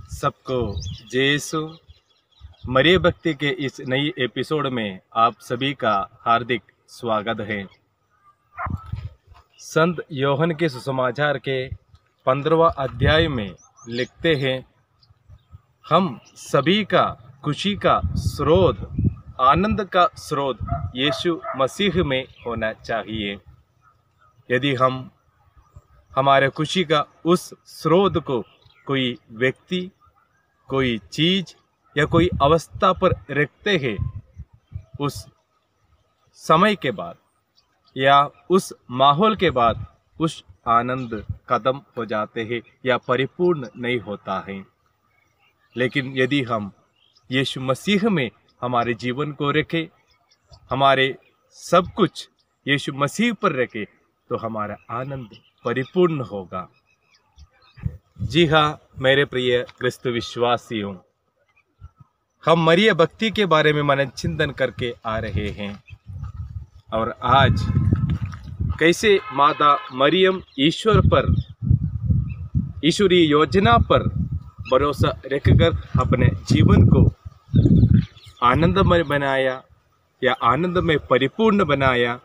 सबको जय यीशु। मरिय भक्ति के इस नई एपिसोड में आप सभी का हार्दिक स्वागत है। संत योहन के सुसमाचार के 15वां अध्याय में लिखते हैं, हम सभी का खुशी का स्रोत, आनंद का स्रोत यीशु मसीह में होना चाहिए। यदि हम हमारे खुशी का उस स्रोत को कोई व्यक्ति, कोई चीज या कोई अवस्था पर रखते हैं, उस समय के बाद या उस माहौल के बाद उस आनंद खत्म हो जाते हैं या परिपूर्ण नहीं होता है। लेकिन यदि हम यीशु मसीह में हमारे जीवन को रखें, हमारे सब कुछ यीशु मसीह पर रखें, तो हमारा आनंद परिपूर्ण होगा। जी हाँ मेरे प्रिय क्रिस्तु विश्वासियों, हम मरिय भक्ति के बारे में मनचिंतन करके आ रहे हैं और आज कैसे माता मरियम ईश्वर पर, ईश्वरीय योजना पर भरोसा रखकर अपने जीवन को आनंदमय बनाया या आनंद में परिपूर्ण बनाया,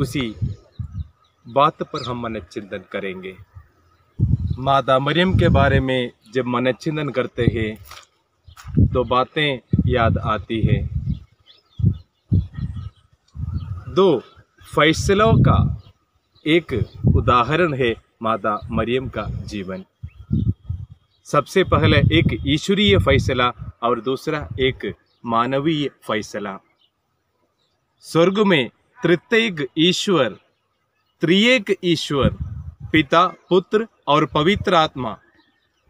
उसी बात पर हम मनचिंतन करेंगे। माता मरियम के बारे में जब मनचिंतन करते हैं तो बातें याद आती है। दो फैसलों का एक उदाहरण है माता मरियम का जीवन। सबसे पहले एक ईश्वरीय फैसला और दूसरा एक मानवीय फैसला। स्वर्ग में त्रित्विक ईश्वर, त्रिएक ईश्वर पिता, पुत्र और पवित्र आत्मा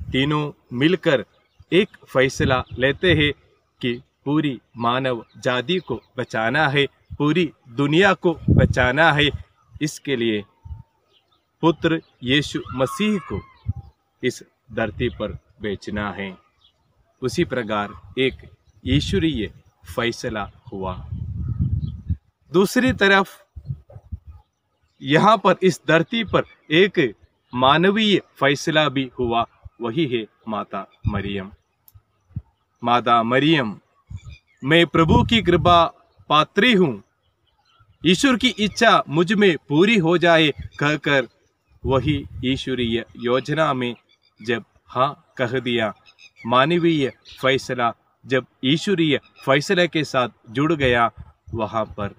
तीनों मिलकर एक फैसला लेते हैं कि पूरी मानव जाति को बचाना है, पूरी दुनिया को बचाना है। इसके लिए पुत्र यीशु मसीह को इस धरती पर भेजना है। उसी प्रकार एक ईश्वरीय फैसला हुआ। दूसरी तरफ यहाँ पर इस धरती पर एक मानवीय फैसला भी हुआ, वही है माता मरियम। माता मरियम, मैं प्रभु की कृपा पात्री हूँ, ईश्वर की इच्छा मुझ में पूरी हो जाए कहकर वही ईश्वरीय योजना में जब हाँ कह दिया, मानवीय फैसला जब ईश्वरीय फैसले के साथ जुड़ गया, वहाँ पर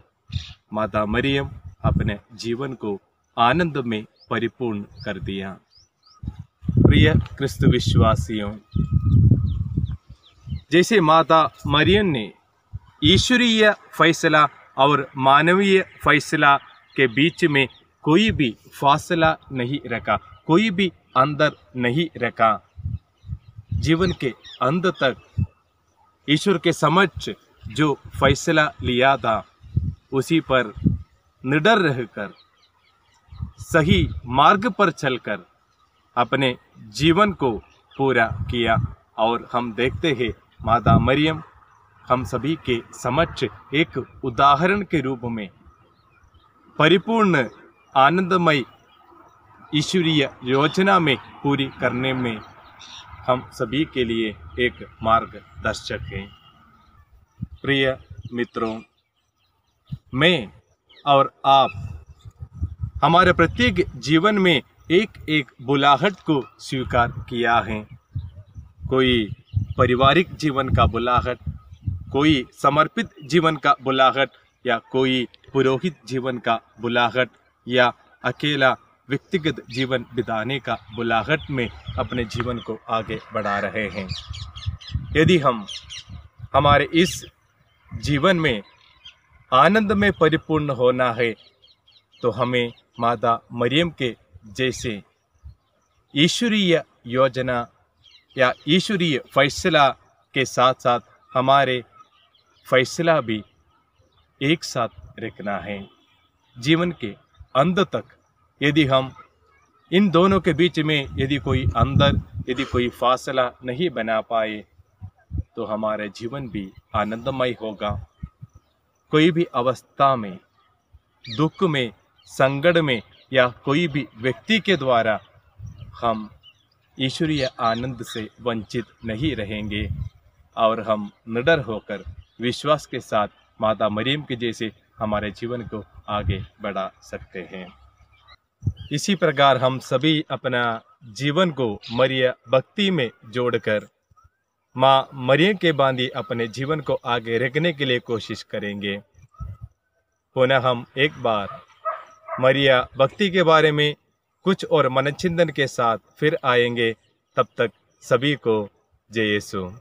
माता मरियम अपने जीवन को आनंद में परिपूर्ण कर दिया। प्रिय क्रिस्तु विश्वासियों, जैसे माता मरियम ने ईश्वरीय फैसला और मानवीय फैसला के बीच में कोई भी फासला नहीं रखा, कोई भी अंतर नहीं रखा, जीवन के अंत तक ईश्वर के समक्ष जो फैसला लिया था उसी पर निडर रहकर, सही मार्ग पर चलकर अपने जीवन को पूरा किया। और हम देखते हैं माता मरियम हम सभी के समक्ष एक उदाहरण के रूप में परिपूर्ण आनंदमय ईश्वरीय योजना में पूरी करने में हम सभी के लिए एक मार्गदर्शक है। प्रिय मित्रों, मैं और आप हमारे प्रत्येक जीवन में एक एक बुलाहट को स्वीकार किया है। कोई पारिवारिक जीवन का बुलाहट, कोई समर्पित जीवन का बुलाहट, या कोई पुरोहित जीवन का बुलाहट, या अकेला व्यक्तिगत जीवन बिताने का बुलाहट में अपने जीवन को आगे बढ़ा रहे हैं। यदि हम हमारे इस जीवन में आनंद में परिपूर्ण होना है तो हमें माता मरियम के जैसे ईश्वरीय योजना या ईश्वरीय फैसला के साथ साथ हमारे फैसला भी एक साथ रखना है। जीवन के अंत तक यदि हम इन दोनों के बीच में यदि कोई अंतर, यदि कोई फासला नहीं बना पाए तो हमारा जीवन भी आनंदमय होगा। कोई भी अवस्था में, दुख में, संकट में या कोई भी व्यक्ति के द्वारा हम ईश्वरीय आनंद से वंचित नहीं रहेंगे और हम निडर होकर विश्वास के साथ माता मरियम के जैसे हमारे जीवन को आगे बढ़ा सकते हैं। इसी प्रकार हम सभी अपना जीवन को मरिया भक्ति में जोड़कर माँ मरियम के बांधी अपने जीवन को आगे रखने के लिए कोशिश करेंगे। पुनः हम एक बार मरिया भक्ति के बारे में कुछ और मनचिंतन के साथ फिर आएंगे। तब तक सभी को जय यीशु।